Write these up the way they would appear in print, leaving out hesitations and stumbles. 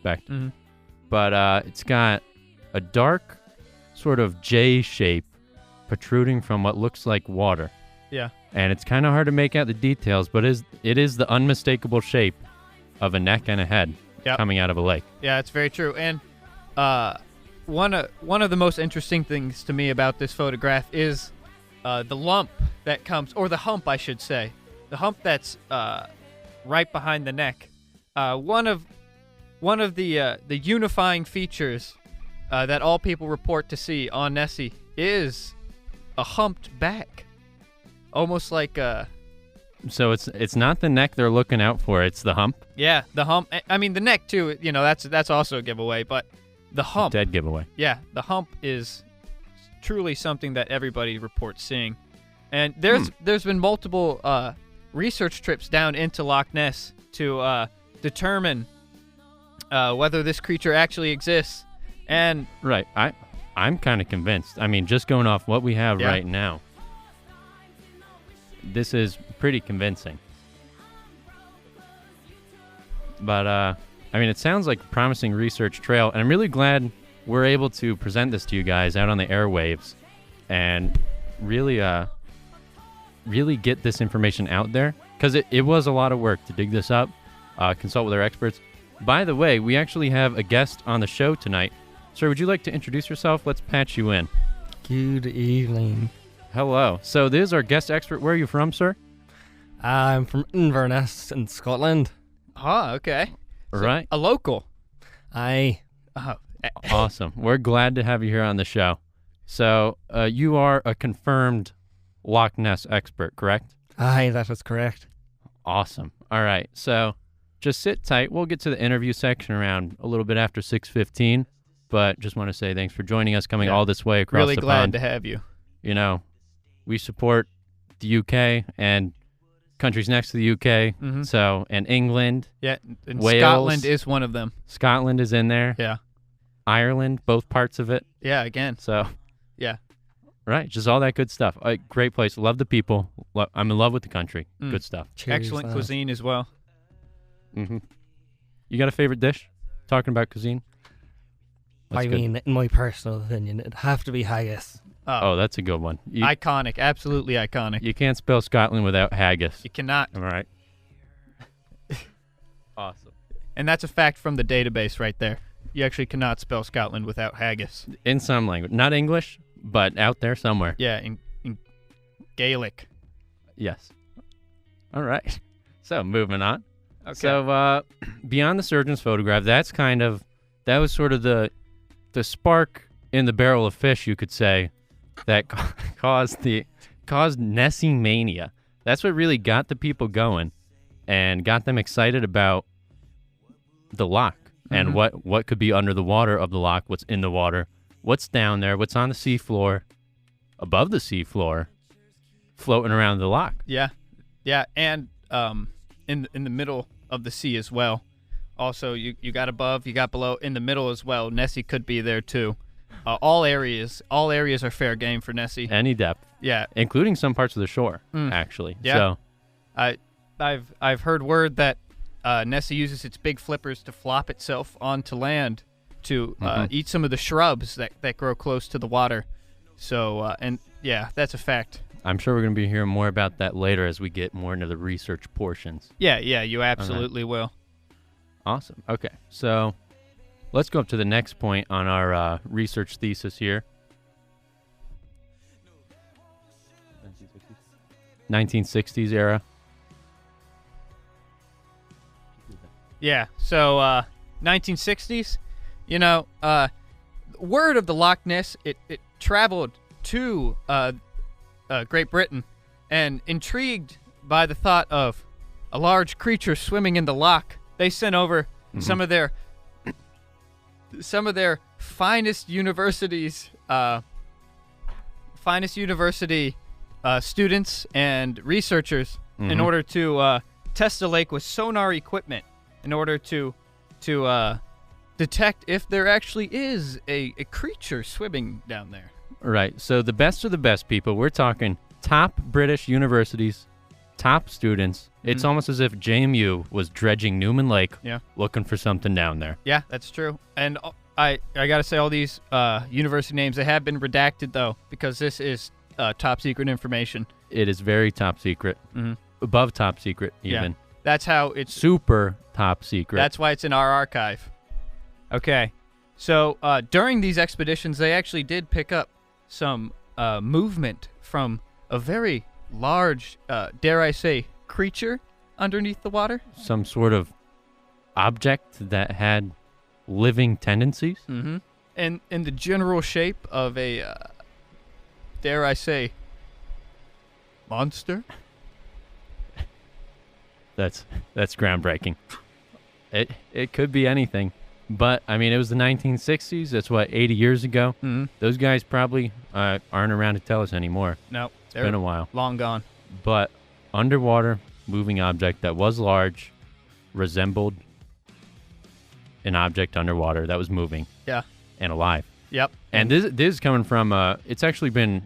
expect. But it's got a dark sort of J shape protruding from what looks like water. Yeah. And it's kind of hard to make out the details, but it is the unmistakable shape of a neck and a head coming out of a lake. Yeah, it's very true. And one of the most interesting things to me about this photograph is the lump that comes, or the hump, I should say. The hump that's right behind the neck. One of the unifying features that all people report to see on Nessie is a humped back. Almost like So it's not the neck they're looking out for, it's the hump? Yeah, the hump. I mean, the neck, too, that's also a giveaway, but the hump. Dead giveaway. Yeah, the hump is truly something that everybody reports seeing. And there's been multiple research trips down into Loch Ness to determine whether this creature actually exists. And right, I'm kind of convinced. I mean, just going off what we have right now, this is pretty convincing. But, I mean, it sounds like a promising research trail, and I'm really glad we're able to present this to you guys out on the airwaves and really get this information out there, because it was a lot of work to dig this up, consult with our experts. By the way, we actually have a guest on the show tonight. Sir, would you like to introduce yourself? Let's patch you in. Good evening. Hello. So this is our guest expert. Where are you from, sir? I'm from Inverness in Scotland. Oh, okay. Right. A local. Aye. Awesome. We're glad to have you here on the show. So you are a confirmed Loch Ness expert, correct? Aye, that is correct. Awesome. All right. So just sit tight. We'll get to the interview section around a little bit after 6:15. But just want to say thanks for joining us, coming all this way across really the glad pond. to have you. You know, we support the UK and countries next to the UK, so, and England. Yeah, and Wales. Scotland is one of them. Scotland is in there. Yeah. Ireland, both parts of it. Yeah, again. So. Yeah. Right, just all that good stuff. Great place. Love the people. I'm in love with the country. Good stuff. Cheers, excellent cuisine as well. You got a favorite dish? Talking about cuisine? I mean, in my personal opinion, it'd have to be haggis. Oh, that's a good one. Iconic, absolutely iconic. You can't spell Scotland without haggis. You cannot. All right. Awesome. And that's a fact from the database right there. You actually cannot spell Scotland without haggis. In some language. Not English, but out there somewhere. Yeah, in Gaelic. Yes. All right. So, moving on. Okay. So, beyond the surgeon's photograph, that was sort of the spark in the barrel of fish, you could say, that caused Nessie mania. That's what really got the people going and got them excited about the loch and what could be under the water of the loch, what's in the water, what's down there, what's on the seafloor, above the seafloor, floating around the loch. Yeah, and in the middle of the sea as well. Also, you got above, you got below, in the middle as well. Nessie could be there too. All areas are fair game for Nessie. Any depth. Yeah, including some parts of the shore, actually. Yeah. So, I've heard word that Nessie uses its big flippers to flop itself onto land to eat some of the shrubs that grow close to the water. So, and yeah, that's a fact. I'm sure we're going to be hearing more about that later as we get more into the research portions. Yeah, you absolutely will. Awesome. Okay, so let's go up to the next point on our research thesis here. 1960s era. Yeah, so 1960s, word of the Loch Ness, it traveled to Great Britain, and intrigued by the thought of a large creature swimming in the loch, they sent over some of their finest university students and researchers in order to test the lake with sonar equipment in order to detect if there actually is a creature swimming down there. Right. So the best of the best people, we're talking top British universities, top students. It's almost as if JMU was dredging Newman Lake, Yeah. looking for something down there. Yeah, that's true. And I got to say, all these university names, they have been redacted, though, because this is top secret information. It is very top secret. Above top secret, even. Yeah. That's how it's... Super top secret. That's why it's in our archive. Okay. So during these expeditions, they actually did pick up some movement from a very large, dare I say, creature underneath the water. Some sort of object that had living tendencies. And in the general shape of a, dare I say, monster. That's groundbreaking. It could be anything. But, I mean, it was the 1960s. That's, 80 years ago? Those guys probably aren't around to tell us anymore. No. It's been a while. Long gone. But underwater moving object that was large resembled an object underwater that was moving. Yeah. And alive. Yep. And this is coming from, it's actually been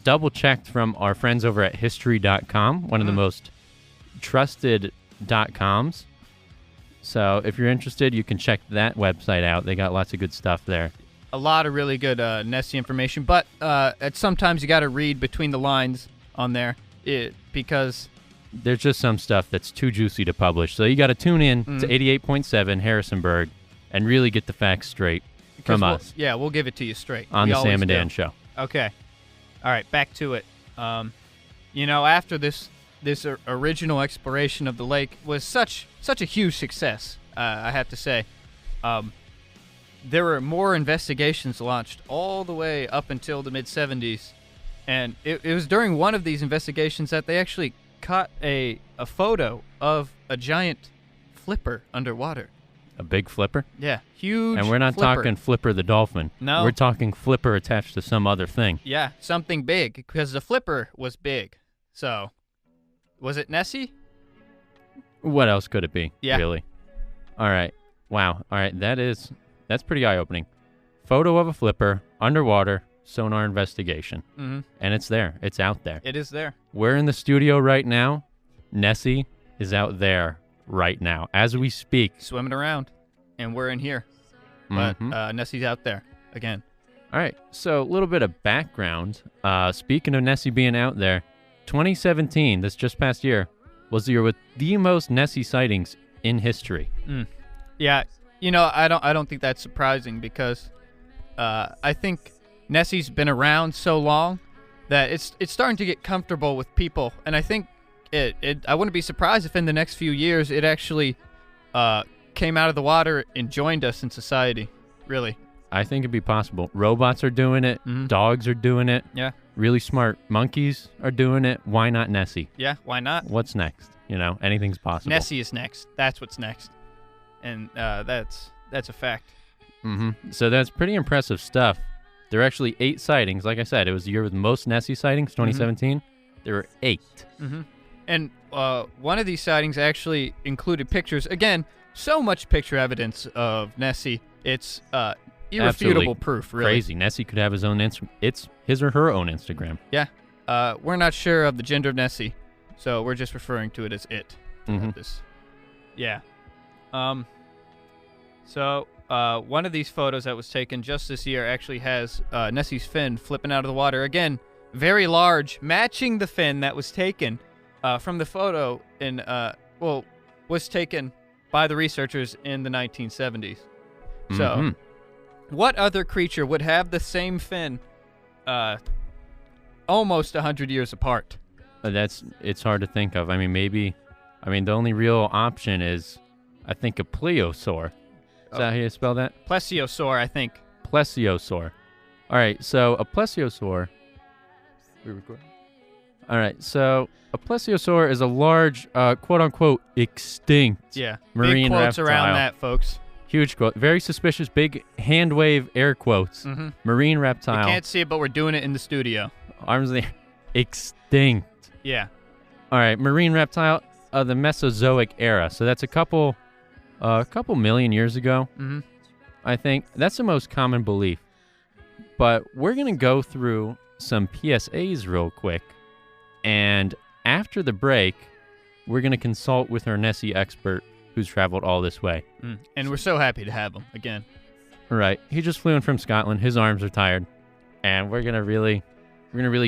double-checked from our friends over at History.com, one of the most trusted .coms. So if you're interested, you can check that website out. They got lots of good stuff there. A lot of really good Nessie information, but sometimes you got to read between the lines on there because there's just some stuff that's too juicy to publish. So you got to tune in to 88.7 Harrisonburg and really get the facts straight from us. Yeah, we'll give it to you straight. On the Sam and Dan Show. Okay. All right, back to it. After this original exploration of the lake was such a huge success, I have to say. There were more investigations launched all the way up until the mid-'70s, and it was during one of these investigations that they actually caught a photo of a giant flipper underwater. A big flipper? Yeah, huge. And we're not talking Flipper the dolphin. No. We're talking flipper attached to some other thing. Yeah, something big, because the flipper was big. So, was it Nessie? What else could it be? Yeah. Really? All right. Wow. All right. That's pretty eye-opening. Photo of a flipper, underwater, sonar investigation. And it's there. It's out there. It is there. We're in the studio right now. Nessie is out there right now as we speak. Swimming around. And we're in here. But Nessie's out there again. All right. So a little bit of background. Speaking of Nessie being out there, 2017, this just past year, was the year with the most Nessie sightings in history. Yeah, I don't think that's surprising because I think Nessie's been around so long that it's starting to get comfortable with people, and I think I wouldn't be surprised if in the next few years it actually came out of the water and joined us in society. Really, I think it'd be possible. Robots are doing it. Dogs are doing it. Yeah. Really smart monkeys are doing it. Why not Nessie? Yeah, why not? What's next? Anything's possible. Nessie is next. That's what's next. And that's a fact. So that's pretty impressive stuff. There are actually 8 sightings. Like I said, it was the year with most Nessie sightings, 2017. There were 8. And one of these sightings actually included pictures. Again, so much picture evidence of Nessie. It's irrefutable proof, really. Crazy. Nessie could have his own it's his or her own Instagram. Yeah. We're not sure of the gender of Nessie, so we're just referring to it as it. Yeah. So one of these photos that was taken just this year actually has Nessie's fin flipping out of the water. Again, very large, matching the fin that was taken from the photo was taken by the researchers in the 1970s. So, what other creature would have the same fin almost 100 years apart? It's hard to think of. I mean, the only real option is, I think, a plesiosaur. Is that how you spell that? Plesiosaur, I think. Plesiosaur. All right, so a plesiosaur. We record? All right, so a plesiosaur is a large, quote-unquote, extinct marine big quotes reptile. Around that, folks. Huge quote. Very suspicious, big hand wave air quotes. Marine reptile. You can't see it, but we're doing it in the studio. Arms in the air. Extinct. Yeah. All right, marine reptile of the Mesozoic era. So that's a couple million years ago. I think that's the most common belief. But we're going to go through some PSAs real quick. And After the break, we're going to consult with our Nessie expert who's traveled all this way. And we're so happy to have him again. Right. He just flew in from Scotland. His arms are tired. And we're going to really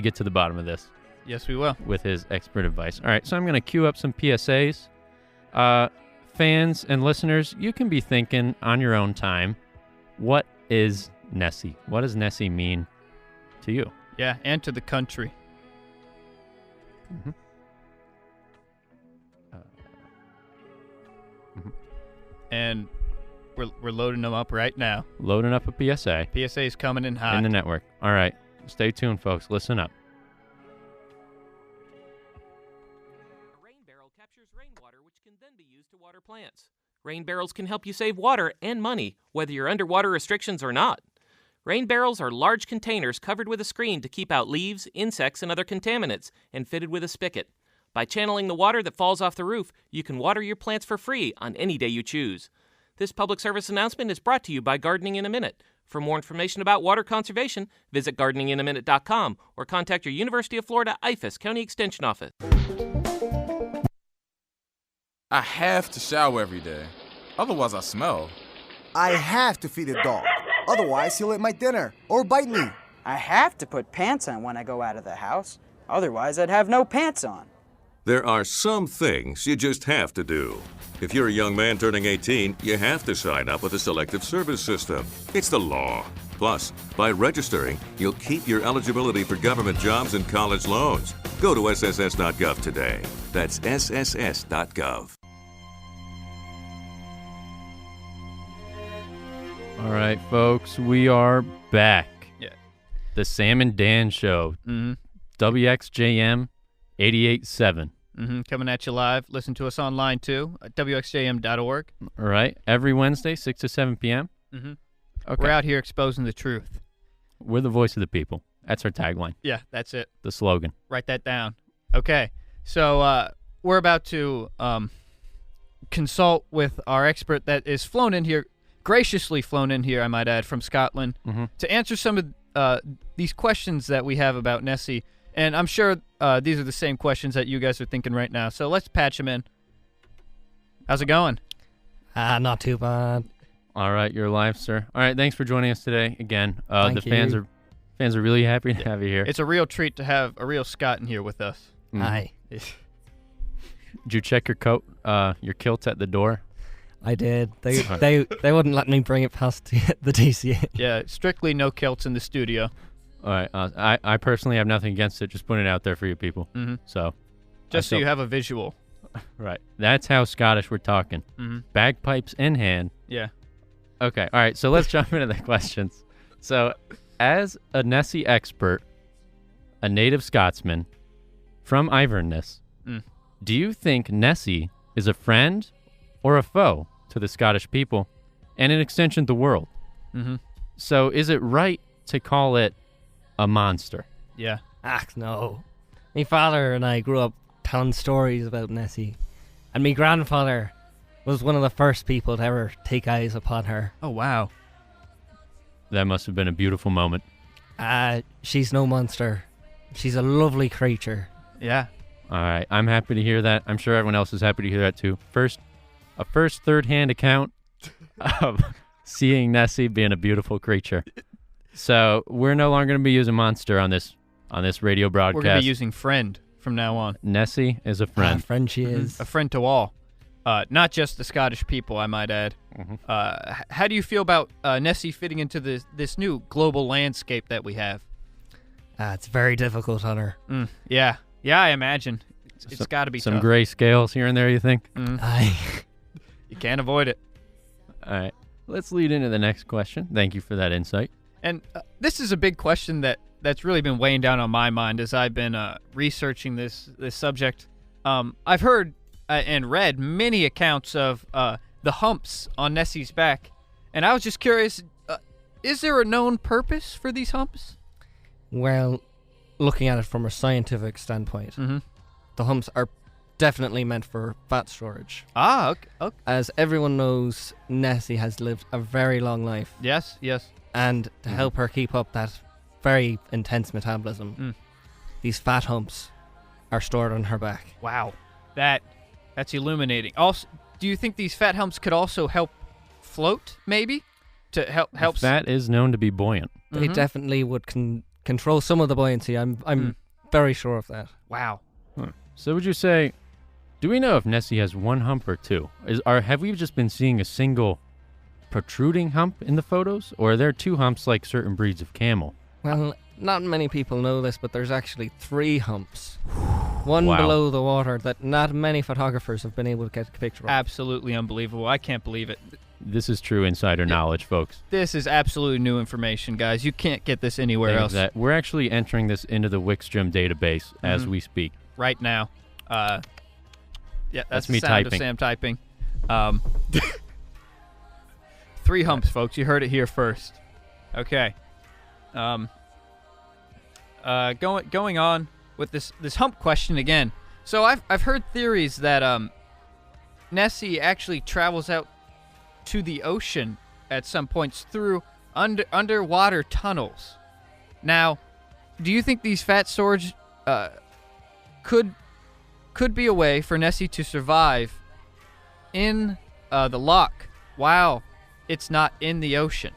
get to the bottom of this. Yes, we will. With his expert advice. All right, so I'm going to queue up some PSAs. Fans and listeners, you can be thinking on your own time, what is Nessie? What does Nessie mean to you? Yeah, and to the country. Mm-hmm. And we're loading them up right now. Loading up a PSA. PSA is coming in hot. In the network. All right, stay tuned, folks. Listen up. Water plants. Rain barrels can help you save water and money, whether you're under water restrictions or not. Rain barrels are large containers covered with a screen to keep out leaves, insects, and other contaminants, and fitted with a spigot. By channeling the water that falls off the roof, you can water your plants for free on any day you choose. This public service announcement is brought to you by Gardening in a Minute. For more information about water conservation, visit gardeninginaminute.com or contact your University of Florida IFAS County Extension Office. I have to shower every day. Otherwise I smell. I have to feed a dog. Otherwise he'll eat my dinner or bite me. I have to put pants on when I go out of the house. Otherwise I'd have no pants on. There are some things you just have to do. If you're a young man turning 18, you have to sign up with the Selective Service System. It's the law. Plus, by registering, you'll keep your eligibility for government jobs and college loans. Go to sss.gov today. That's sss.gov. All right, folks, we are back. Yeah. The Sam and Dan Show. Mm-hmm. WXJM 88.7. Coming at you live. Listen to us online, too, at wxjm.org. All right. Every Wednesday, 6 to 7 p.m. Mm-hmm. Okay. We're out here exposing the truth. We're the voice of the people. That's our tagline. Yeah, that's it. The slogan. Write that down. Okay. So we're about to consult with our expert that is flown in here, graciously flown in here, I might add, from Scotland, to answer some of these questions that we have about Nessie. And I'm sure these are the same questions that you guys are thinking right now. So let's patch him in. How's it going? Not too bad. All right, you're live, sir. All right, thanks for joining us today again. Thank the fans you. are really happy to have you here. It's a real treat to have a real Scot in here with us. Hi. Did you check your coat, your kilt at the door? I did. They wouldn't let me bring it past the DCA. Yeah, strictly no kilts in the studio. All right. I personally have nothing against it. Just putting it out there for you people. Mm-hmm. So, just so you have a visual. Right. That's how Scottish we're talking. Mm-hmm. Bagpipes in hand. Yeah. Okay. All right. So let's jump into the questions. So, as a Nessie expert, a native Scotsman from Inverness, do you think Nessie is a friend or a foe to the Scottish people and an extension the world? Mm-hmm. So, is it right to call it a monster? Yeah. No. My father and I grew up telling stories about Nessie, and my grandfather was one of the first people to ever take eyes upon her. Oh, wow. That must have been a beautiful moment. She's no monster. She's a lovely creature. Yeah. All right. I'm happy to hear that. I'm sure everyone else is happy to hear that too. A third-hand account of seeing Nessie being a beautiful creature. So we're no longer going to be using monster on this radio broadcast. We're going to be using friend from now on. Nessie is a friend. A friend she is. A friend to all. Not just the Scottish people, I might add. Mm-hmm. How do you feel about Nessie fitting into this new global landscape that we have? It's very difficult on her. Yeah. Yeah, I imagine. It's got to be some tough. gray scales here and there, you think? You can't avoid it. All right. Let's lead into the next question. Thank you for that insight. And this is a big question that's really been weighing down on my mind as I've been researching this subject. I've heard and read many accounts of the humps on Nessie's back, and I was just curious, is there a known purpose for these humps? Well, looking at it from a scientific standpoint, the humps are definitely meant for fat storage. Okay. As everyone knows, Nessie has lived a very long life. Yes. And to help her keep up that very intense metabolism, these fat humps are stored on her back. Wow, that's illuminating. Also, do you think these fat humps could also help float, maybe? To help. Fat is known to be buoyant. They definitely would control some of the buoyancy. I'm very sure of that. Wow. So would you say, do we know if Nessie has one hump or two? Have we just been seeing a single protruding hump in the photos, or are there two humps like certain breeds of camel? Well, not many people know this, but there's actually 3 humps. One Wow. below the water that not many photographers have been able to get a picture of. Absolutely unbelievable. I can't believe it. This is true insider knowledge, folks. This is absolutely new information, guys. You can't get this anywhere else We're actually entering this into the Wickstrom database as we speak. right now. Yeah, that's me the sound typing. of Sam typing. 3 humps, folks. You heard it here first. Okay. Going on with this hump question again. So I've heard theories that Nessie actually travels out to the ocean at some points through underwater tunnels. Now, do you think these fat storage could be a way for Nessie to survive in the loch while it's not in the ocean,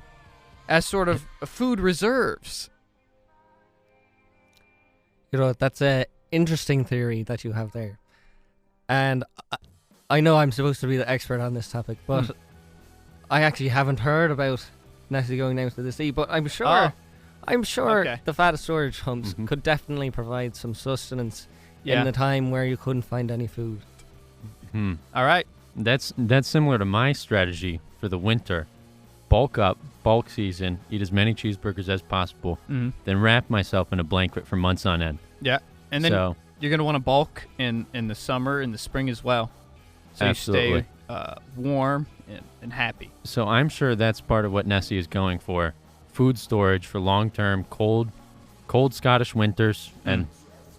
as sort of food reserves? You know, that's a interesting theory that you have there. And I know I'm supposed to be the expert on this topic, but I actually haven't heard about Nessie going down to the sea, but I'm sure Okay. the fat storage humps could definitely provide some sustenance Yeah. in the time where you couldn't find any food. All right. That's similar to my strategy for the winter. Bulk up, bulk season, eat as many cheeseburgers as possible, then wrap myself in a blanket for months on end. Yeah. And then So- you're going to want to bulk in the summer, in the spring as well. So Absolutely. you stay warm and happy. So I'm sure that's part of what Nessie is going for. Food storage for long-term cold Scottish winters and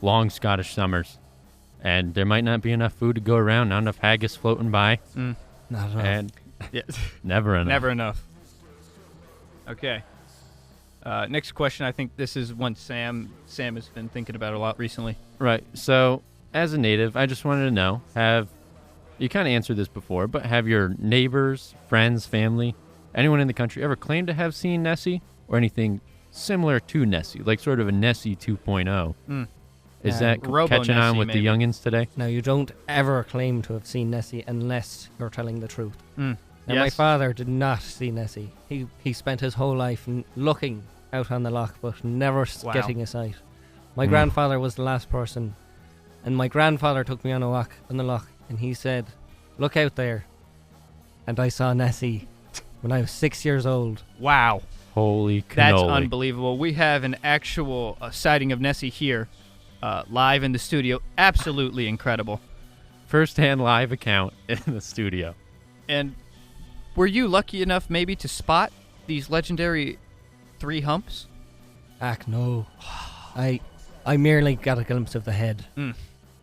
long Scottish summers. And there might not be enough food to go around, not enough haggis floating by, Not at all. and Yeah. never enough. Never enough. Okay. Next question. I think this is one Sam has been thinking about a lot recently. Right. So, as a native, I just wanted to know, you kind of answered this before, but have your neighbors, friends, family, anyone in the country ever claimed to have seen Nessie or anything similar to Nessie, like sort of a Nessie 2.0? Is that Robo catching on Nessie, with maybe. the youngins today? Now, you don't ever claim to have seen Nessie unless you're telling the truth. Now, my Yes. father did not see Nessie. He spent his whole life looking out on the loch, but never Wow. getting a sight. My grandfather was the last person, and my grandfather took me on a walk on the loch, and he said, "Look out there." And I saw Nessie when I was 6 years old. Wow. Holy cannoli. That's unbelievable. We have an actual sighting of Nessie here live in the studio. Absolutely incredible. First-hand live account in the studio. And were you lucky enough maybe to spot these legendary 3 humps? No. I merely got a glimpse of the head.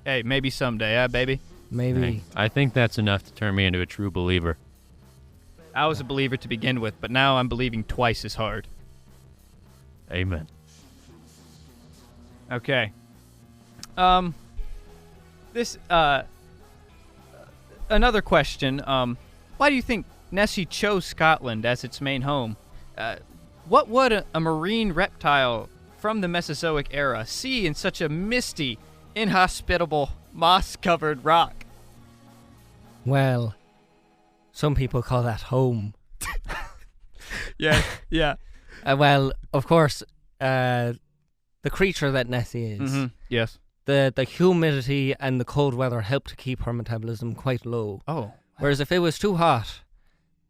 Hey, maybe someday, baby? Maybe. Hey, I think that's enough to turn me into a true believer. I was a believer to begin with, but now I'm believing twice as hard. Amen. Okay. This, another question. Why do you think Nessie chose Scotland as its main home? What would a marine reptile from the Mesozoic era see in such a misty, inhospitable, moss-covered rock? Well, some people call that home. Yeah. Well, of course, the creature that Nessie is, Yes. the humidity and the cold weather help to keep her metabolism quite low. Oh. Whereas if it was too hot,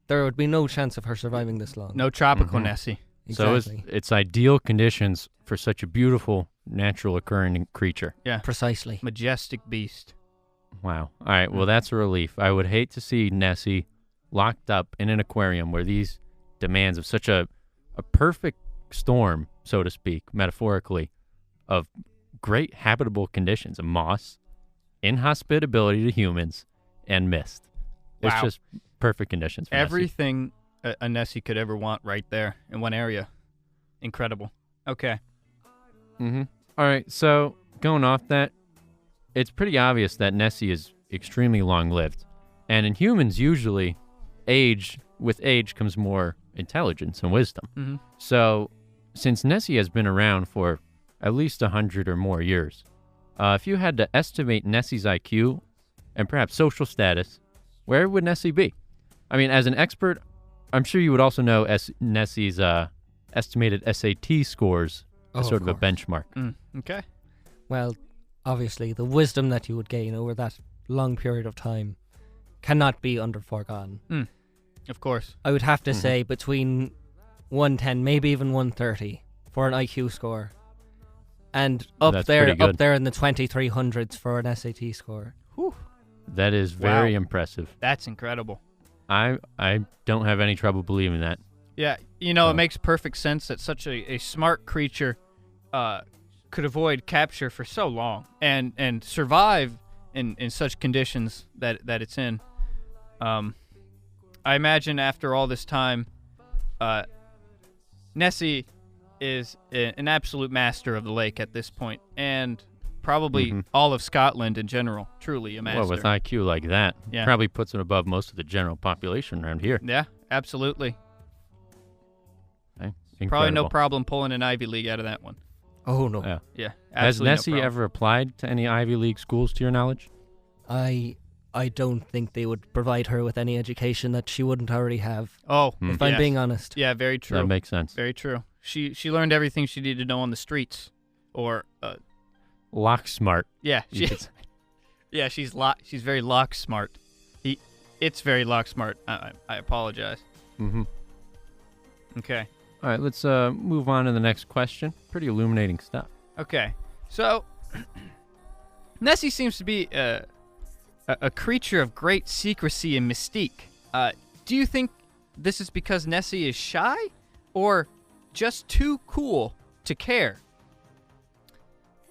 there would be no chance of her surviving this long. No tropical Nessie. Exactly. So it's ideal conditions for such a beautiful, natural occurring creature. Yeah. Precisely. Majestic beast. Wow. All right. Well, that's a relief. I would hate to see Nessie locked up in an aquarium where these demands of such a perfect storm, so to speak, metaphorically, of great habitable conditions of moss, inhospitability to humans, and mist. It's Wow. just perfect conditions for Nessie. Everything a Nessie could ever want right there in one area. Incredible. Okay. All right. So going off that, it's pretty obvious that Nessie is extremely long-lived. And in humans, usually, with age comes more intelligence and wisdom. Mm-hmm. So, since Nessie has been around for at least 100 or more years, if you had to estimate Nessie's IQ and perhaps social status, where would Nessie be? I mean, as an expert, I'm sure you would also know Nessie's estimated SAT scores as sort of a benchmark. Okay. Well, obviously, the wisdom that you would gain over that long period of time cannot be foregone. Of course. I would have to say between 110, maybe even 130 for an IQ score. And up there in the 2300s for an SAT score. Whew. That is very impressive. That's incredible. I don't have any trouble believing that. Yeah, it makes perfect sense that such a smart creature could avoid capture for so long and survive in such conditions that it's in. I imagine after all this time, Nessie is an absolute master of the lake at this point, and probably all of Scotland in general. Truly a master. Well, with IQ like that, probably puts it above most of the general population around here. Yeah, absolutely. Okay. Probably no problem pulling an Ivy League out of that one. Oh, no. Yeah. Has Nessie ever applied to any Ivy League schools, to your knowledge? I don't think they would provide her with any education that she wouldn't already have. Oh, if I'm being honest. Yeah, very true. That makes sense. Very true. She learned everything she needed to know on the streets, or lock smart. Yeah, she's very lock smart. It's very lock smart. I apologize. Okay. All right, let's move on to the next question. Pretty illuminating stuff. Okay, so Nessie seems to be a creature of great secrecy and mystique. Do you think this is because Nessie is shy, or just too cool to care?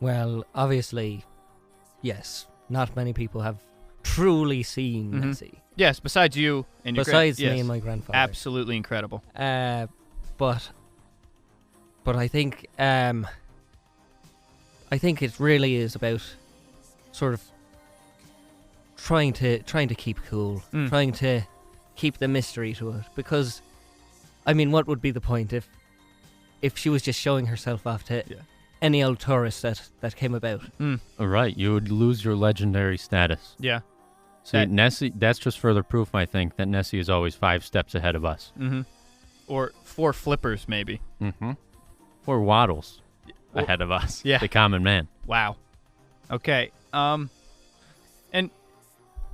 Well, obviously, yes. Not many people have truly seen Nessie. Yes, besides you and your me and my grandfather. Absolutely incredible. But I think it really is about sort of trying to keep cool, trying to keep the mystery to it. Because, I mean, what would be the point if she was just showing herself off to any old tourist that came about? All right, you would lose your legendary status. Yeah. See, Nessie, that's just further proof, I think, that Nessie is always 5 steps ahead of us. Or 4 flippers, maybe. Or waddles ahead of us. Yeah. The common man. Wow. Okay. And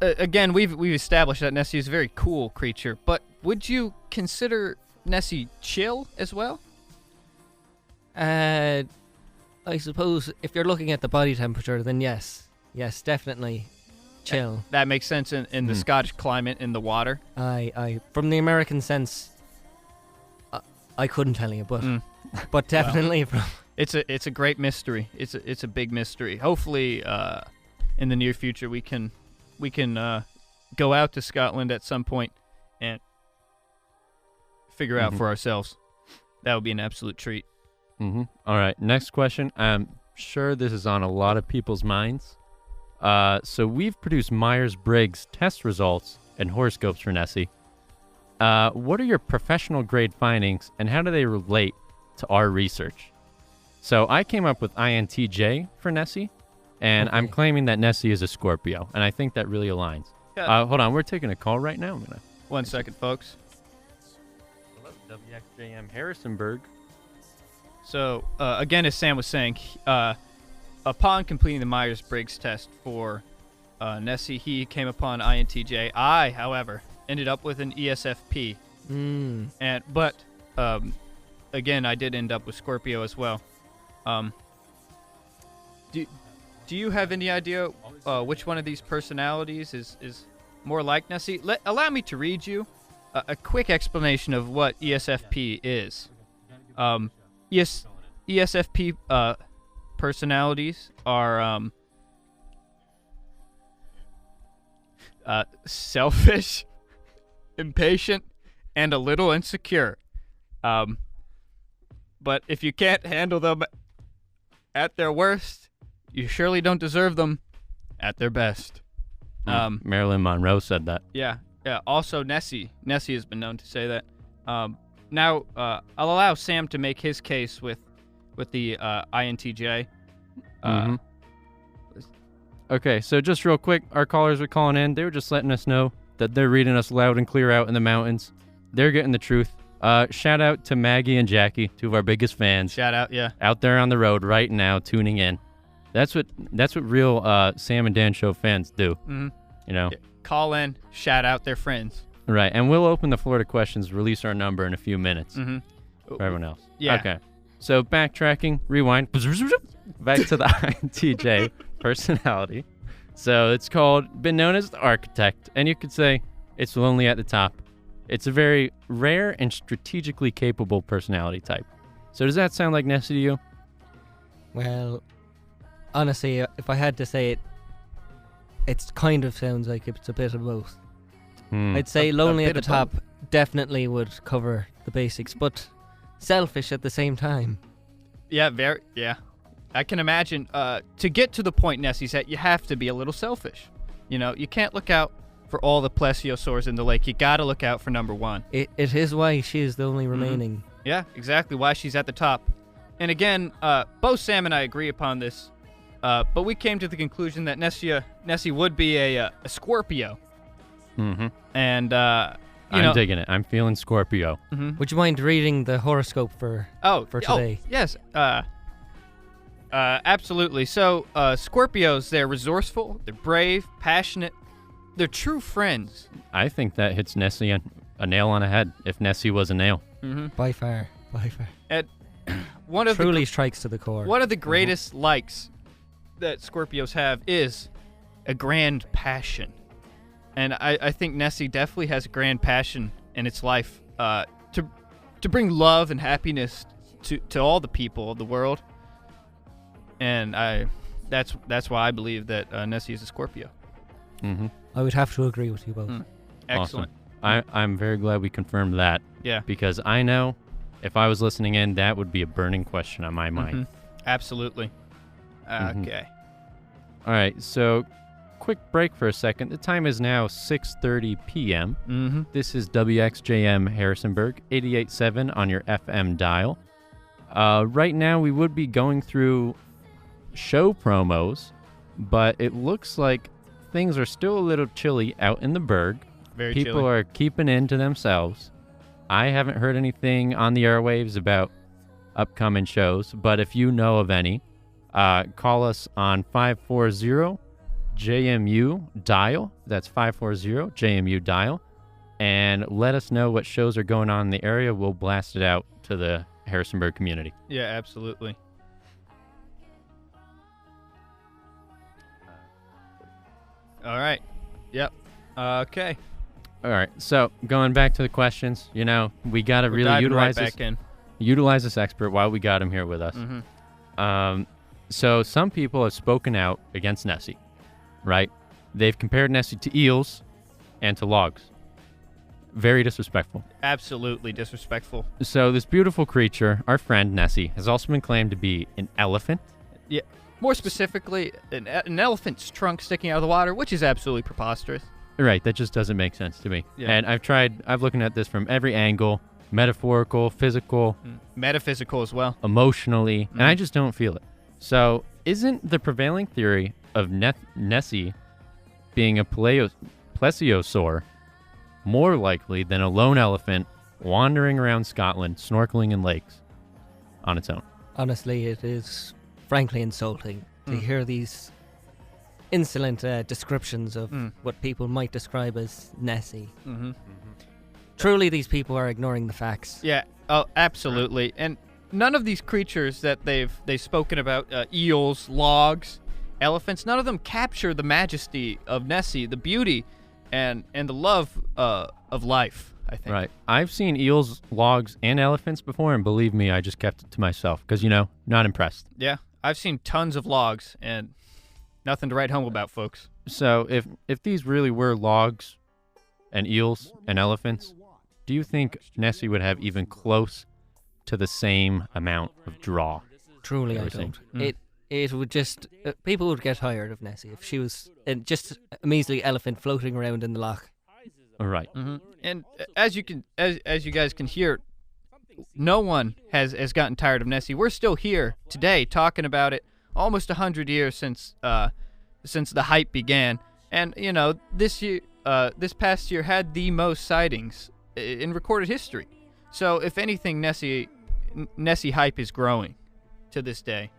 again, we've established that Nessie is a very cool creature, but would you consider Nessie chill as well? I suppose if you're looking at the body temperature, then yes, definitely chill. That makes sense in the Scottish climate, in the water. I from the American sense, I couldn't tell you, but definitely from. It's a great mystery. It's a big mystery. Hopefully, in the near future, we can go out to Scotland at some point and figure out for ourselves. That would be an absolute treat. All right, next question. I'm sure this is on a lot of people's minds. So we've produced Myers-Briggs test results and horoscopes for Nessie. What are your professional grade findings, and how do they relate to our research? So I came up with INTJ for Nessie, and I'm claiming that Nessie is a Scorpio, and I think that really aligns. Hold on, we're taking a call right now. 1 second, folks. Hello, WXJM Harrisonburg. So, again, as Sam was saying, upon completing the Myers-Briggs test for Nessie, he came upon INTJ. I, however, ended up with an ESFP. But again, I did end up with Scorpio as well. Do you have any idea which one of these personalities is more like Nessie? Allow me to read you a quick explanation of what ESFP is. ESFP personalities are selfish, impatient, and a little insecure. But if you can't handle them at their worst, you surely don't deserve them at their best. Marilyn Monroe said that. Yeah. Also, Nessie has been known to say that. Now, I'll allow Sam to make his case with the INTJ. Okay, so just real quick, our callers were calling in. They were just letting us know that they're reading us loud and clear out in the mountains. They're getting the truth. Shout out to Maggie and Jackie, two of our biggest fans. Shout out, yeah. Out there on the road right now, tuning in. That's what real Sam and Dan Show fans do. Mm-hmm. You know, call in, shout out their friends. Right, and we'll open the floor to questions, release our number in a few minutes for everyone else. Yeah. Okay. So backtracking, rewind, back to the INTJ personality. So it's been known as the architect, and you could say it's lonely at the top. It's a very rare and strategically capable personality type. So does that sound like Nessie to you? Well, honestly, if I had to say it, it kind of sounds like it's a bit of both. I'd say lonely at the top definitely would cover the basics, but selfish at the same time. Yeah, yeah. I can imagine, to get to the point Nessie's at, you have to be a little selfish. You know, you can't look out for all the plesiosaurs in the lake. You gotta look out for number one. It is why she is the only remaining. Yeah, exactly, why she's at the top. And again, both Sam and I agree upon this, but we came to the conclusion that Nessie would be a Scorpio. And, I'm digging it. I'm feeling Scorpio. Would you mind reading the horoscope for today? Yes. Absolutely. So, Scorpios, they're resourceful, they're brave, passionate, they're true friends. I think that hits Nessie a nail on the head, if Nessie was a nail. By far. And truly strikes to the core. One of the greatest likes that Scorpios have is a grand passion. And I think Nessie definitely has a grand passion in its life to bring love and happiness to all the people of the world. And that's why I believe that Nessie is a Scorpio. I would have to agree with you both. Excellent. Awesome. I'm very glad we confirmed that. Yeah. Because I know if I was listening in, that would be a burning question on my mind. Absolutely. Okay. All right, so quick break for a second. The time is now 6:30 p.m. This is WXJM Harrisonburg, 88.7 on your FM dial. Right now, we would be going through show promos, but it looks like things are still a little chilly out in the Berg. Very People chilly. are keeping in to themselves. I haven't heard anything on the airwaves about upcoming shows, but if you know of any, call us on 540 JMU dial. That's 540 JMU dial, and let us know what shows are going on in the area. We'll blast it out to the Harrisonburg community. Yeah, absolutely. All right. Yep. Okay. All right. So going back to the questions, we got to really utilize this expert while we got him here with us. So some people have spoken out against Nessie, right? They've compared Nessie to eels and to logs. Very disrespectful. Absolutely disrespectful. So this beautiful creature, our friend Nessie, has also been claimed to be an elephant. Yeah. More specifically, an elephant's trunk sticking out of the water, which is absolutely preposterous. Right, that just doesn't make sense to me. Yeah. And I've looking at this from every angle, metaphorical, physical, metaphysical as well, emotionally, and I just don't feel it. So isn't the prevailing theory of Nessie being a plesiosaur more likely than a lone elephant wandering around Scotland, snorkeling in lakes on its own? Honestly, it is frankly insulting to hear these insolent descriptions of what people might describe as Nessie. Truly, these people are ignoring the facts. Yeah, oh, absolutely. And none of these creatures that they've spoken about, eels, logs, elephants, none of them capture the majesty of Nessie, the beauty and the love of life, I think. Right. I've seen eels, logs, and elephants before, and believe me, I just kept it to myself because, not impressed. Yeah, I've seen tons of logs, and nothing to write home about, folks. So if these really were logs and eels and elephants, do you think Nessie would have even close to the same amount of draw? Truly, I don't. it would just people would get tired of Nessie if she was just a measly elephant floating around in the loch. All right. Mm-hmm. And as you guys can hear, no one has gotten tired of Nessie. We're still here today talking about it. Almost 100 years since the hype began, and this past year had the most sightings in recorded history. So if anything, Nessie hype is growing to this day,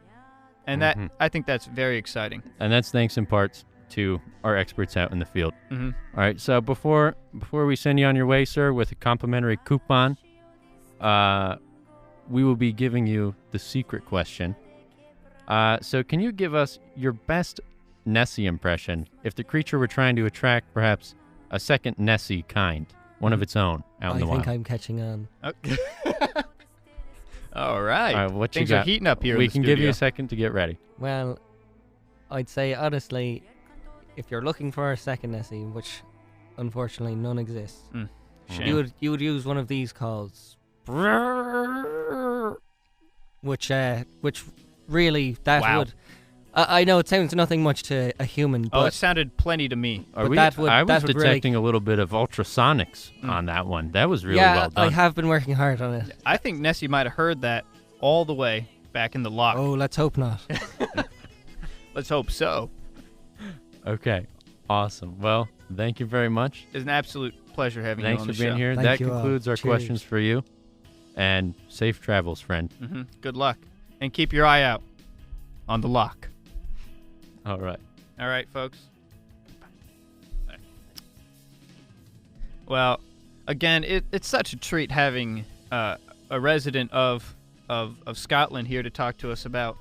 and that I think that's very exciting. And that's thanks in parts to our experts out in the field. Mm-hmm. All right, so before we send you on your way, sir, with a complimentary coupon, we will be giving you the secret question. So can you give us your best Nessie impression if the creature were trying to attract perhaps a second Nessie kind, one of its own, out in the wild? I think I'm catching on. Okay. All right. All right, what Things you got? are heating up here. We in the can give you studio. a second to get ready. Well, I'd say honestly, if you're looking for a second Nessie, which unfortunately none exists, Shame. you would use one of these calls, which really that Wow. would. I know it sounds nothing much to a human, Oh, it but sounded plenty to me. Are But we, that would- I was that would really- detecting a little bit of ultrasonics on that one. That was really yeah, well done. I have been working hard on it. I think Nessie might have heard that all the way back in the loch. Oh, let's hope not. Let's hope so. Okay, awesome. Well, thank you very much. It's an absolute pleasure having Thanks you on for the being show. here. Thank That you all. concludes our Cheers. questions for you. And safe travels, friend. Mm-hmm. Good luck. And keep your eye out on the loch. All right. All right, folks. Bye. Well, again, it's such a treat having a resident of Scotland here to talk to us about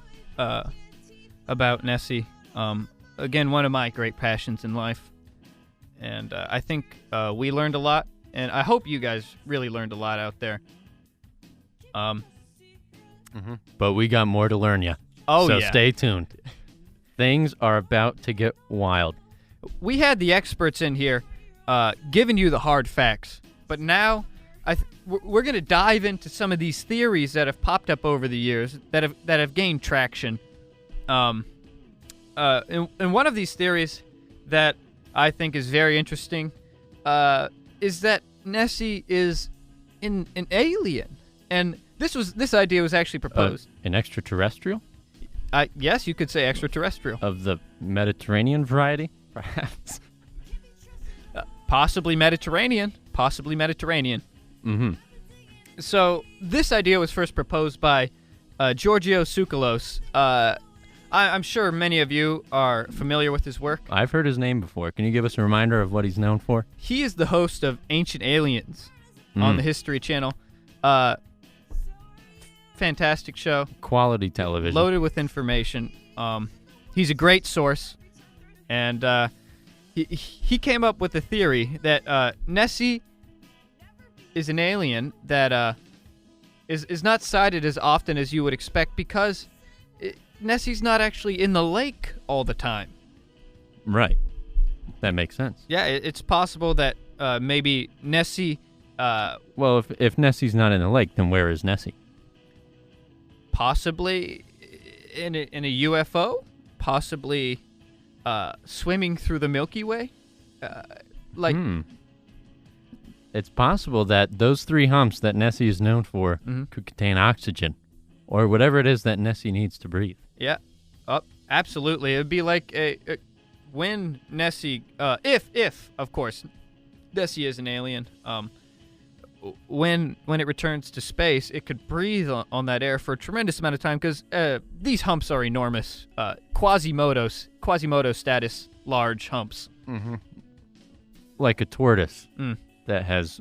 Nessie. Again, one of my great passions in life, and I think we learned a lot, and I hope you guys really learned a lot out there. But we got more to learn you. Oh, so yeah. stay tuned. Things are about to get wild. We had the experts in here giving you the hard facts, but now we're going to dive into some of these theories that have popped up over the years that have gained traction. And one of these theories that I think is very interesting is that Nessie is an alien, and this idea was actually proposed. An extraterrestrial? Yes, you could say extraterrestrial. Of the Mediterranean variety, perhaps? Possibly Mediterranean. Mm-hmm. So this idea was first proposed by Giorgio Tsoukalos. I'm sure many of you are familiar with his work. I've heard his name before. Can you give us a reminder of what he's known for? He is the host of Ancient Aliens on the History Channel. Fantastic show. Quality television. Loaded with information. He's a great source. And he came up with the theory that Nessie is an alien that is not sighted as often as you would expect because Nessie's not actually in the lake all the time. Right. That makes sense. Yeah, it's possible that maybe Nessie... well, if Nessie's not in the lake, then where is Nessie? Possibly in a UFO? Possibly swimming through the Milky Way? It's possible that those three humps that Nessie is known for could contain oxygen or whatever it is that Nessie needs to breathe. Yeah. Absolutely. It would be like when Nessie, if of course, Nessie is an alien, when it returns to space, it could breathe on that air for a tremendous amount of time because these humps are enormous. Quasimodo status large humps. Mm-hmm. Like a tortoise that has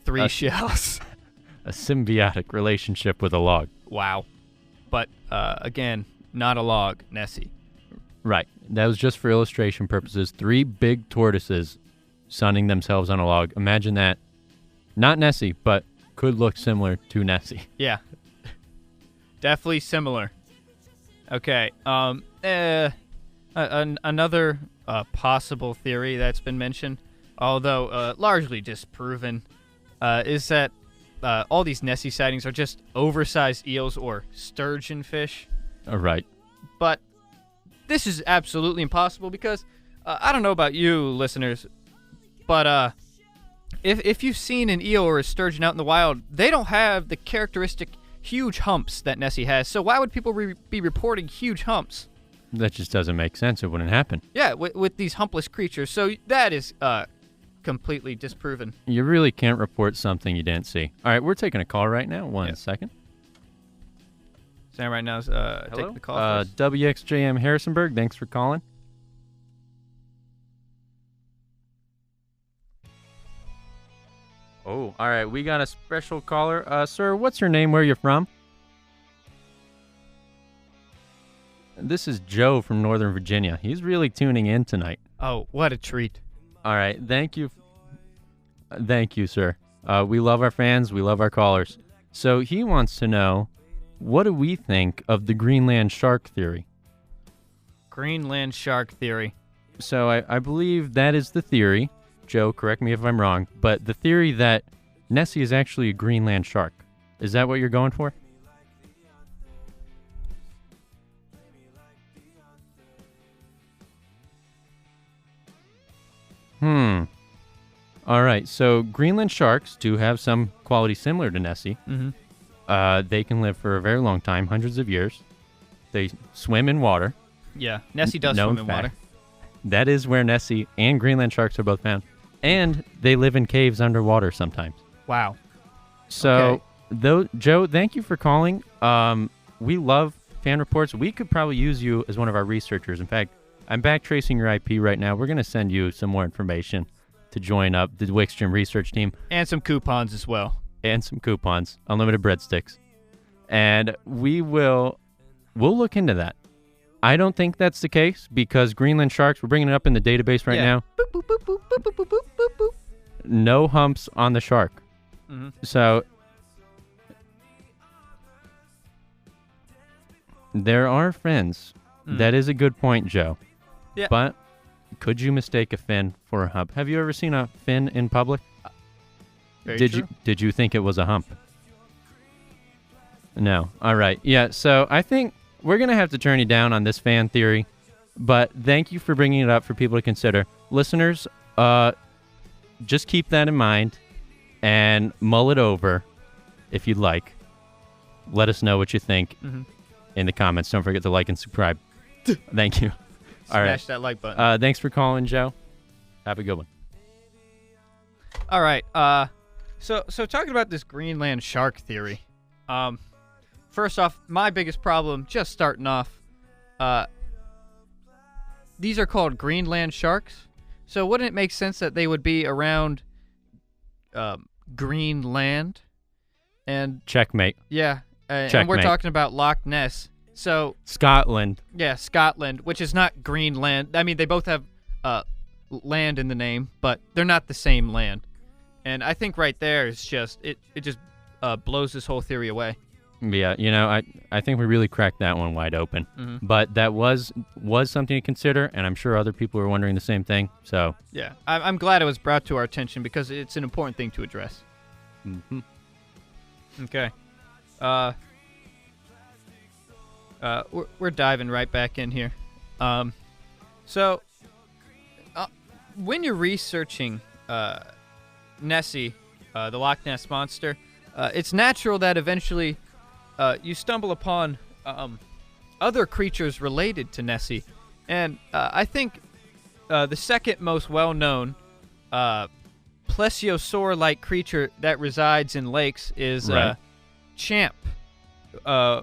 3 shells. A symbiotic relationship with a log. Wow. But again, not a log, Nessie. Right. That was just for illustration purposes. 3 big tortoises sunning themselves on a log. Imagine that. Not Nessie, but could look similar to Nessie. Yeah. Definitely similar. Okay. Another possible theory that's been mentioned, although largely disproven, is that all these Nessie sightings are just oversized eels or sturgeon fish. Right. But this is absolutely impossible because I don't know about you, listeners, but if you've seen an eel or a sturgeon out in the wild, they don't have the characteristic huge humps that Nessie has. So why would people be reporting huge humps? That just doesn't make sense. It wouldn't happen. Yeah, with these humpless creatures. So that is completely disproven. You really can't report something you didn't see. All right, we're taking a call right now. One second. Sam right now is taking the call first. WXJM Harrisonburg, thanks for calling. Oh, all right. We got a special caller. Sir, what's your name? Where you're from? This is Joe from Northern Virginia. He's really tuning in tonight. Oh, what a treat. All right. Thank you. Thank you, sir. We love our fans. We love our callers. So he wants to know, what do we think of the Greenland shark theory? Greenland shark theory. So I believe that is the theory. Joe, correct me if I'm wrong, but the theory that Nessie is actually a Greenland shark. Is that what you're going for? All right, so Greenland sharks do have some qualities similar to Nessie. Mm-hmm. They can live for a very long time, hundreds of years. They swim in water. Yeah, Nessie does swim in water. That is where Nessie and Greenland sharks are both found. And they live in caves underwater sometimes. Wow. So, Joe, thank you for calling. We love fan reports. We could probably use you as one of our researchers. In fact, I'm back tracing your IP right now. We're going to send you some more information to join up the Wickstrom research team. And some coupons as well. And some coupons. Unlimited breadsticks. And we'll look into that. I don't think that's the case because Greenland sharks, we're bringing it up in the database right now. Boop, boop, boop, boop, boop, boop, boop, boop, boop. No humps on the shark. Mm-hmm. So there are fins. That is a good point, Joe. Yeah. But could you mistake a fin for a hump? Have you ever seen a fin in public? Very true. Did you think it was a hump? No. All right. Yeah, so I think we're going to have to turn you down on this fan theory, but thank you for bringing it up for people to consider. Listeners, just keep that in mind and mull it over if you'd like. Let us know what you think in the comments. Don't forget to like and subscribe. Thank you. All right. Smash that like button. Thanks for calling, Joe. Have a good one. All right. So talking about this Greenland shark theory. First off, my biggest problem, just starting off, these are called Greenland sharks. So wouldn't it make sense that they would be around Greenland? And checkmate. Yeah. Checkmate. And we're talking about Loch Ness. So Scotland. Yeah, Scotland, which is not Greenland. I mean, they both have land in the name, but they're not the same land. And I think right there is just it just blows this whole theory away. Yeah, I think we really cracked that one wide open. Mm-hmm. But that was something to consider, and I'm sure other people were wondering the same thing. So yeah, I'm glad it was brought to our attention because it's an important thing to address. Mm-hmm. Okay. We're diving right back in here. So when you're researching Nessie, the Loch Ness Monster, it's natural that eventually you stumble upon other creatures related to Nessie. And I think the second most well-known plesiosaur-like creature that resides in lakes is Champ.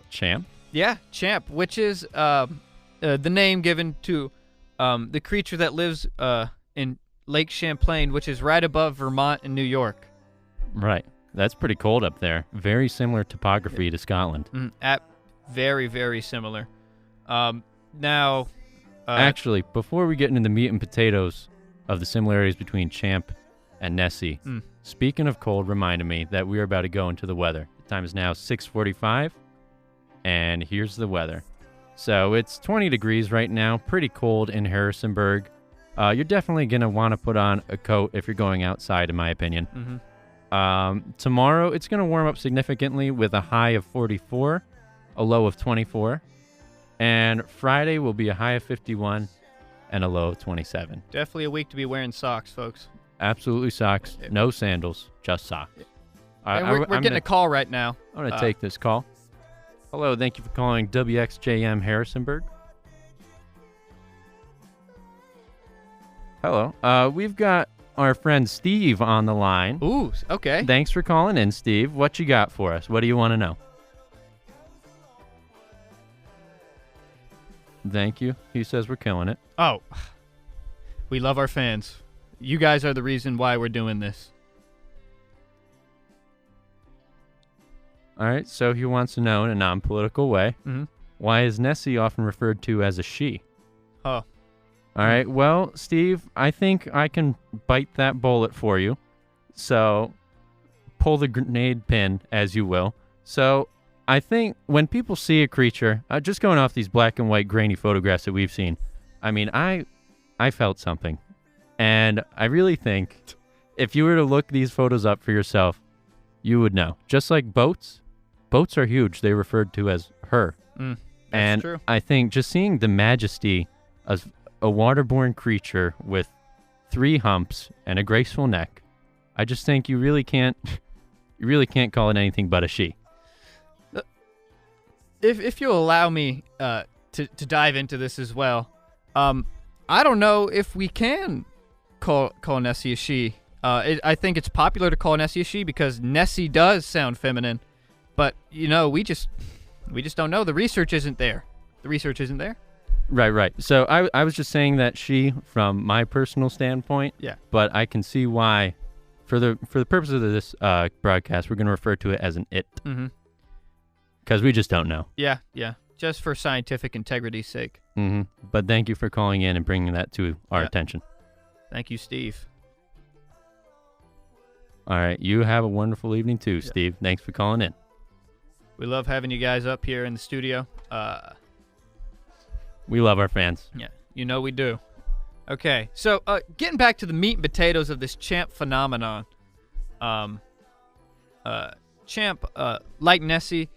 Champ? Yeah, Champ, which is the name given to the creature that lives in Lake Champlain, which is right above Vermont and New York. Right. That's pretty cold up there. Very similar topography to Scotland. Very, very similar. Now... Actually, before we get into the meat and potatoes of the similarities between Champ and Nessie, speaking of cold reminded me that we are about to go into the weather. The time is now 6:45, and here's the weather. So it's 20 degrees right now, pretty cold in Harrisonburg. You're definitely going to want to put on a coat if you're going outside, in my opinion. Tomorrow, it's going to warm up significantly with a high of 44, a low of 24. And Friday will be a high of 51 and a low of 27. Definitely a week to be wearing socks, folks. Absolutely socks. No sandals, just socks. And we're getting a call right now. I'm going to take this call. Hello, thank you for calling WXJM Harrisonburg. Hello. We've got our friend Steve on the line. Ooh, okay. Thanks for calling in, Steve. What you got for us? What do you want to know? Thank you. He says we're killing it. Oh, we love our fans. You guys are the reason why we're doing this. All right, so he wants to know in a non-political way, why is Nessie often referred to as a she? Oh. All right, well, Steve, I think I can bite that bullet for you. So pull the grenade pin, as you will. So I think when people see a creature, just going off these black and white grainy photographs that we've seen, I mean, I felt something. And I really think if you were to look these photos up for yourself, you would know. Just like boats are huge. They're referred to as her. That's true. I think just seeing the majesty of a waterborne creature with 3 humps and a graceful neck, I just think you really can't call it anything but a she. If you'll allow me to dive into this as well, I don't know if we can call Nessie a she. I think it's popular to call Nessie a she because Nessie does sound feminine, but we just don't know. The research isn't there. Right. So I was just saying that she from my personal standpoint. Yeah. But I can see why, for the purpose of this broadcast, we're going to refer to it as an it. Mm-hmm. Because we just don't know. Yeah. Just for scientific integrity's sake. Mm-hmm. But thank you for calling in and bringing that to our attention. Thank you, Steve. All right. You have a wonderful evening too, Steve. Thanks for calling in. We love having you guys up here in the studio. We love our fans. Yeah, we do. Okay, so getting back to the meat and potatoes of this champ phenomenon. Champ, like Nessie,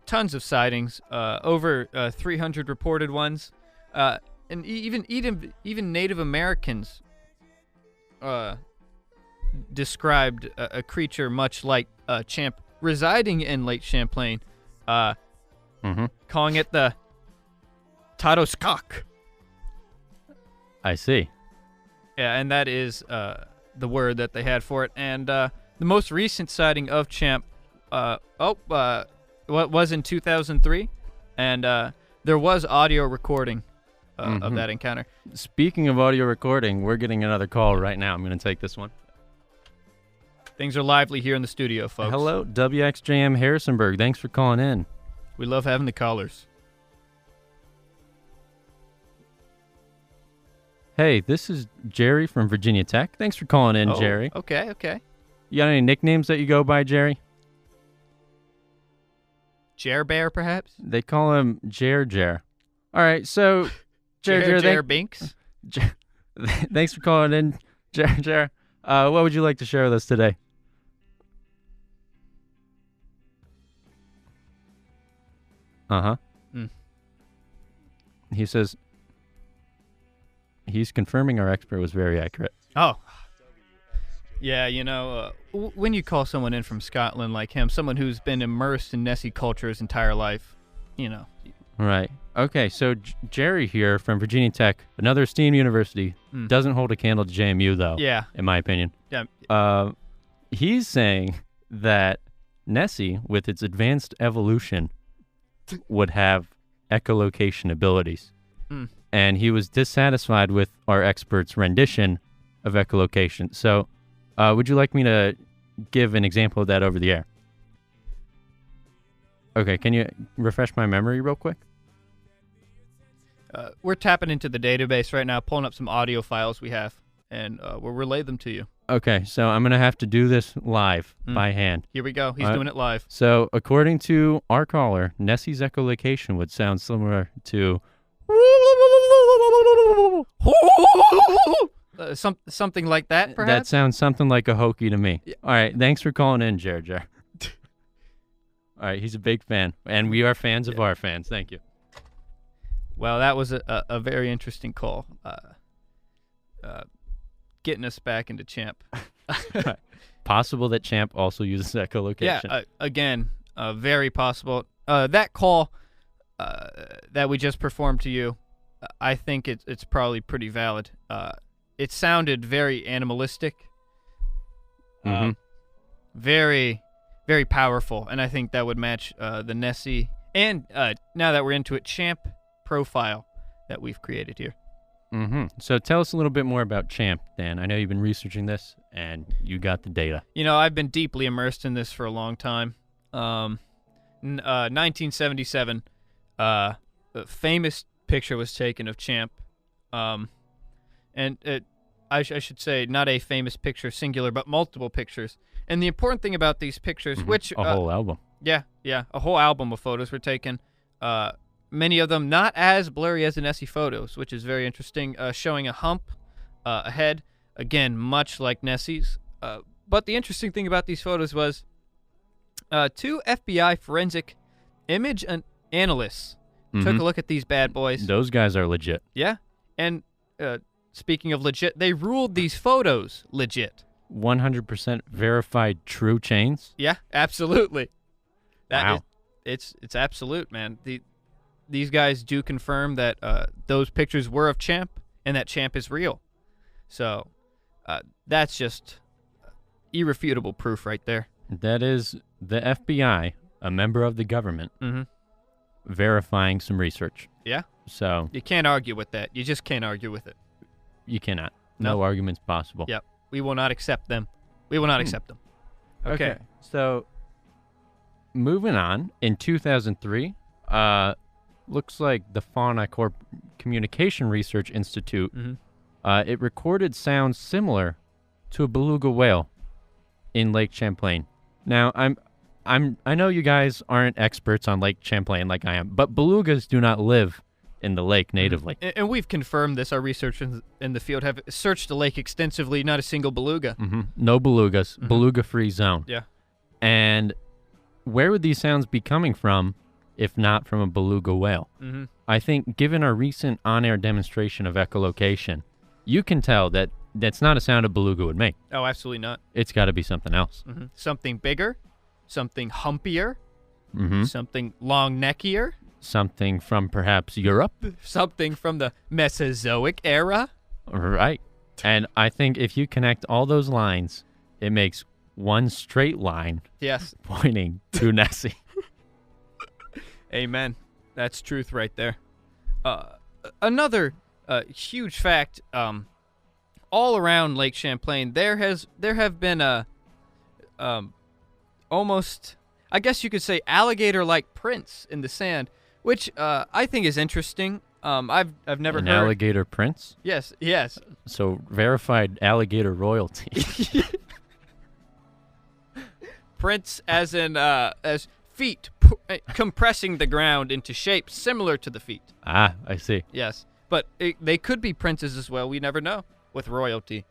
tons of sightings, over 300 reported ones, and even Native Americans described a creature much like Champ residing in Lake Champlain, calling it the Tadoskak. I see. Yeah, and that is the word that they had for it. And the most recent sighting of Champ, what was in 2003, and there was audio recording of that encounter. Speaking of audio recording, we're getting another call right now. I'm going to take this one. Things are lively here in the studio, folks. Hello, WXJM Harrisonburg. Thanks for calling in. We love having the callers. Hey, this is Jerry from Virginia Tech. Thanks for calling in, Jerry. Okay. You got any nicknames that you go by, Jerry? Jer Bear, perhaps? They call him Jer. All right, so Jer Binks. Thanks for calling in, Jer. What would you like to share with us today? He says he's confirming our expert was very accurate. Oh. Yeah, when you call someone in from Scotland like him, someone who's been immersed in Nessie culture his entire life, Right. Okay, so Jerry here from Virginia Tech, another esteemed university, doesn't hold a candle to JMU, though, in my opinion. Yeah. He's saying that Nessie, with its advanced evolution, would have echolocation abilities. And he was dissatisfied with our expert's rendition of echolocation. So would you like me to give an example of that over the air? Okay, can you refresh my memory real quick? We're tapping into the database right now, pulling up some audio files we have, and we'll relay them to you. Okay, so I'm going to have to do this live by hand. Here we go. He's doing it live. So according to our caller, Nessie's echolocation would sound similar to... something like that, perhaps? That sounds something like a hokey to me. Yeah. All right, thanks for calling in, Jer. All right, he's a big fan, and we are fans of our fans. Thank you. Well, that was a very interesting call. Getting us back into Champ. Possible that Champ also uses echolocation. Yeah, again, very possible. That call that we just performed to you, I think it's probably pretty valid. It sounded very animalistic, very, very powerful, and I think that would match the Nessie and, now that we're into it, Champ profile that we've created here. So tell us a little bit more about Champ, Dan. I know you've been researching this, and you got the data. You know, I've been deeply immersed in this for a long time. 1977, a famous picture was taken of Champ, and I should say not a famous picture singular, but multiple pictures. And the important thing about these pictures, which a whole album. Yeah, a whole album of photos were taken. Many of them not as blurry as the Nessie photos, which is very interesting, showing a hump, a head, again, much like Nessie's. But the interesting thing about these photos was 2 FBI forensic image analysts took a look at these bad boys. Those guys are legit. Yeah, and speaking of legit, they ruled these photos legit. 100% verified true chains? Yeah, absolutely. Wow. It's absolute, man. These guys do confirm that those pictures were of Champ and that Champ is real. So that's just irrefutable proof right there. That is the FBI, a member of the government, verifying some research. Yeah. So you can't argue with that. You just can't argue with it. You cannot. No arguments possible. Yep. We will not accept them. We will not accept them. Okay. So moving on, in 2003, looks like the Fauna Communication Research Institute, it recorded sounds similar to a beluga whale in Lake Champlain. Now, I know you guys aren't experts on Lake Champlain like I am, but belugas do not live in the lake natively. And we've confirmed this. Our researchers in the field have searched the lake extensively. Not a single beluga. No belugas. Beluga-free zone. Yeah. And where would these sounds be coming from if not from a beluga whale? I think given our recent on-air demonstration of echolocation, you can tell that that's not a sound a beluga would make. Oh, absolutely not. It's got to be something else. Something bigger, something humpier, something long-neckier. Something from perhaps Europe? Something from the Mesozoic era? Right. And I think if you connect all those lines, it makes one straight line. Yes. Pointing to Nessie. Amen. That's truth right there. Another huge fact, all around Lake Champlain, there have been almost, I guess you could say, alligator-like prints in the sand, which I think is interesting. I've never heard. Alligator prints? Yes. So verified alligator royalty. Prints as in as feet compressing the ground into shapes similar to the feet. Ah, I see. Yes, but they could be princes as well. We never know with royalty.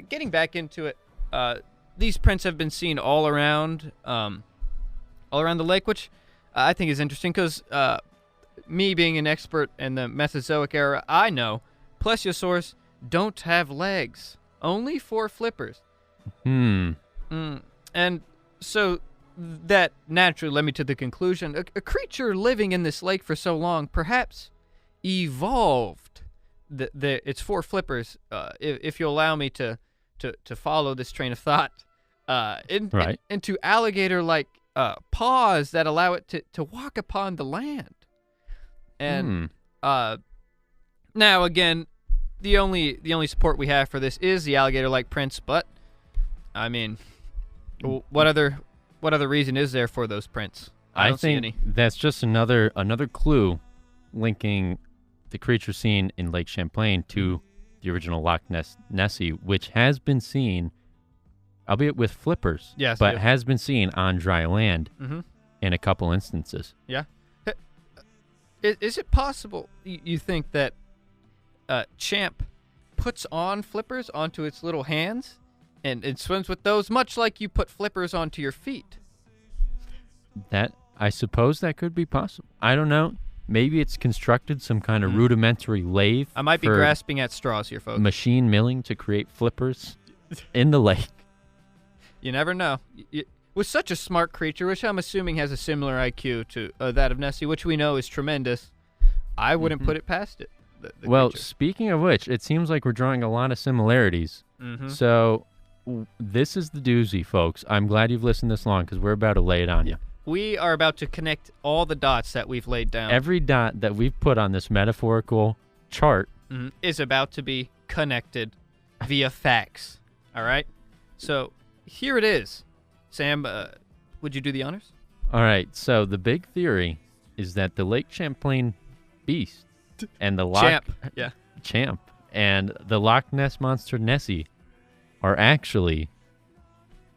Getting back into it, these prints have been seen all around the lake, which I think is interesting because me being an expert in the Mesozoic era, I know plesiosaurs don't have legs, only 4 flippers. And so that naturally led me to the conclusion, a creature living in this lake for so long perhaps evolved its 4 flippers, if you'll allow me to follow this train of thought, into alligator-like paws that allow it to walk upon the land. And now again, the only support we have for this is the alligator-like prints, but I mean, what other reason is there for those prints? I don't see any. That's just another clue linking the creature seen in Lake Champlain to the original Loch Ness Nessie, which has been seen, albeit with flippers, but has been seen on dry land in a couple instances. Yeah. Is it possible you think that Champ puts on flippers onto its little hands and it swims with those, much like you put flippers onto your feet? That, I suppose that could be possible. I don't know. Maybe it's constructed some kind of rudimentary lathe. I might be for grasping at straws here, folks. machine milling to create flippers in the lake. You never know. With such a smart creature, which I'm assuming has a similar IQ to that of Nessie, which we know is tremendous, I wouldn't put it past it. The Well, creature. speaking of which, it seems like we're drawing a lot of similarities. So this is the doozy, folks. I'm glad you've listened this long because we're about to lay it on you. We are about to connect all the dots that we've laid down. Every dot that we've put on this metaphorical chart. Is about to be connected via facts. All right? So here it is. Sam, would you do the honors? All right, so the big theory is that the Lake Champlain beast and the Champ and the Loch Ness Monster Nessie are actually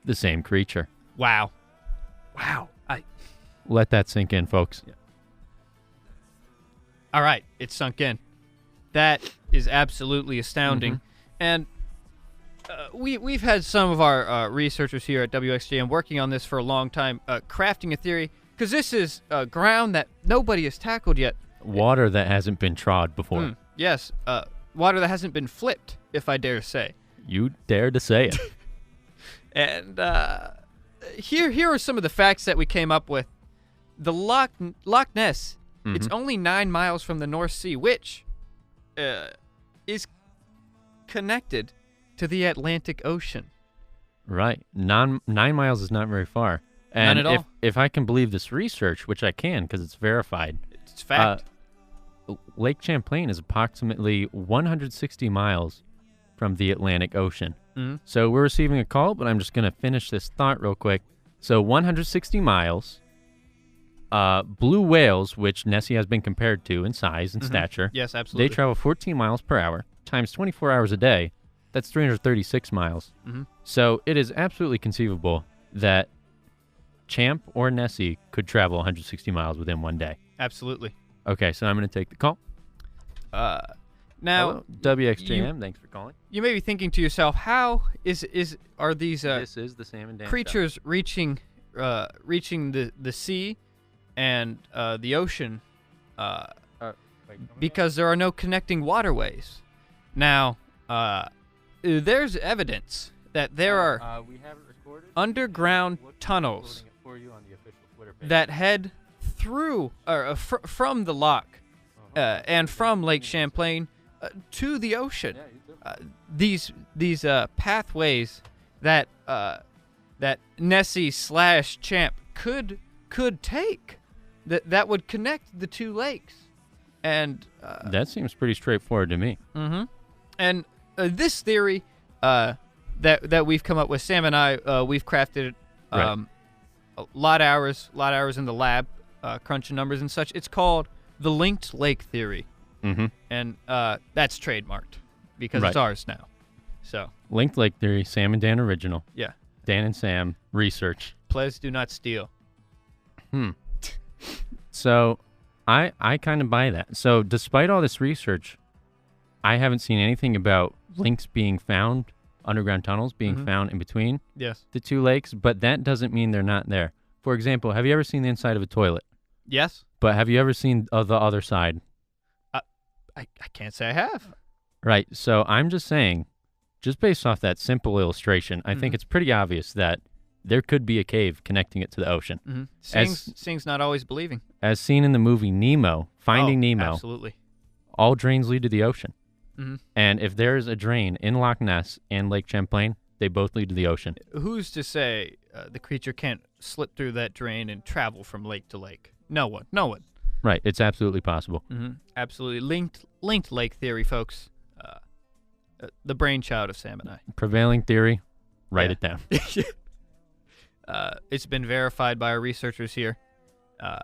the same creature. Wow. Let that sink in, folks. All right, it's sunk in. That is absolutely astounding. And we've had some of our researchers here at WXJM working on this for a long time, crafting a theory, because this is ground that nobody has tackled yet. Water that hasn't been trod before. Yes, water that hasn't been flipped, if I dare say. You dare to say it. And here are some of the facts that we came up with. The Loch Ness, it's only 9 miles from the North Sea, which is connected to the Atlantic Ocean. Right. 9 miles is not very far. And None at all. If I can believe this research, which I can because it's verified, It's fact. Lake Champlain is approximately 160 miles from the Atlantic Ocean. So we're receiving a call, but I'm just going to finish this thought real quick. So 160 miles. Blue whales, which Nessie has been compared to in size and stature. Yes, absolutely. They travel 14 miles per hour times 24 hours a day. That's 336 miles. So it is absolutely conceivable that Champ or Nessie could travel 160 miles within one day. Absolutely. Okay, so I'm going to take the call. Now, Hello, WXJM, thanks for calling. you may be thinking to yourself, how are these This is the Sam and Dan creatures reaching the sea and the ocean because there are no connecting waterways. Now, there's evidence that there are we have it recorded. underground tunnels For you on the official Twitter page. that head through from the loch and from Lake Champlain to the ocean. These pathways that Nessie / Champ could take that would connect the two lakes, and that seems pretty straightforward to me. and this theory that we've come up with, Sam and I, we've crafted Right. a lot of hours in the lab, crunching numbers and such. It's called the linked lake theory, and that's trademarked because it's Right. ours now. So Linked Lake Theory, Sam and Dan original. yeah, Dan and Sam research. players do not steal. So I kind of buy that. So despite all this research, I haven't seen anything about links being found, underground tunnels being found in between Yes. the two lakes, but that doesn't mean they're not there. For example, have you ever seen the inside of a toilet? Yes. But have you ever seen the other side? I can't say I have. Right. So I'm just saying, just based off that simple illustration, I think it's pretty obvious that there could be a cave connecting it to the ocean. Seeing's not always believing. As seen in the movie Nemo, Finding Nemo, Absolutely. all drains lead to the ocean. And if there's a drain in Loch Ness and Lake Champlain, they both lead to the ocean. Who's to say the creature can't slip through that drain and travel from lake to lake? No one. Right. It's absolutely possible. Absolutely. Linked lake theory, folks. The brainchild of Sam and I. Prevailing theory, write Yeah. it down. It's been verified by our researchers here.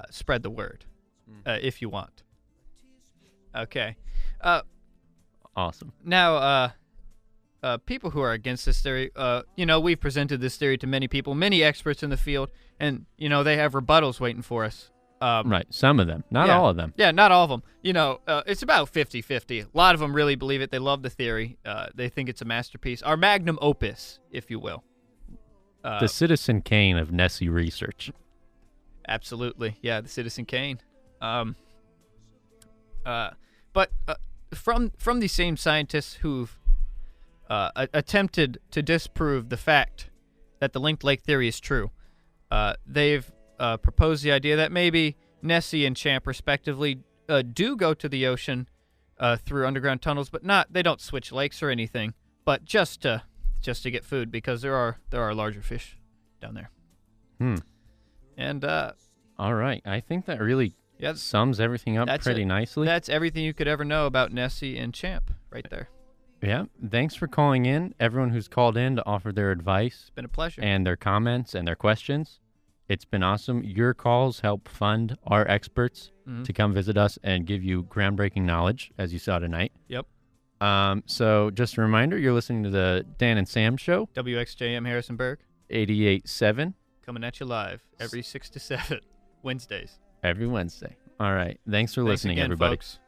Spread the word if you want. Okay. Awesome. Now, people who are against this theory, we've presented this theory to many people, many experts in the field, and, they have rebuttals waiting for us. Right. Some of them. Not yeah. all of them. Yeah, not all of them. It's about 50-50. A lot of them really believe it. They love the theory. They think it's a masterpiece. Our magnum opus, if you will. The Citizen Kane of Nessie research. Absolutely. Yeah, the Citizen Kane. But from these same scientists who've attempted to disprove the fact that the linked lake theory is true, they've proposed the idea that maybe Nessie and Champ, respectively, do go to the ocean through underground tunnels, but they don't switch lakes or anything, but just to get food, because there are larger fish down there. And all right, I think that really sums everything up pretty nicely. That's everything you could ever know about Nessie and Champ right there. Yeah, thanks for calling in, everyone who's called in to offer their advice. It's been a pleasure. And their comments and their questions. It's been awesome. Your calls help fund our experts to come visit us and give you groundbreaking knowledge, as you saw tonight. Yep. So just a reminder, you're listening to the Dan and Sam Show. WXJM Harrisonburg. 88.7. Coming at you live every 6 to 7 Wednesdays. Every Wednesday. All right. Thanks for listening, again, everybody. Folks.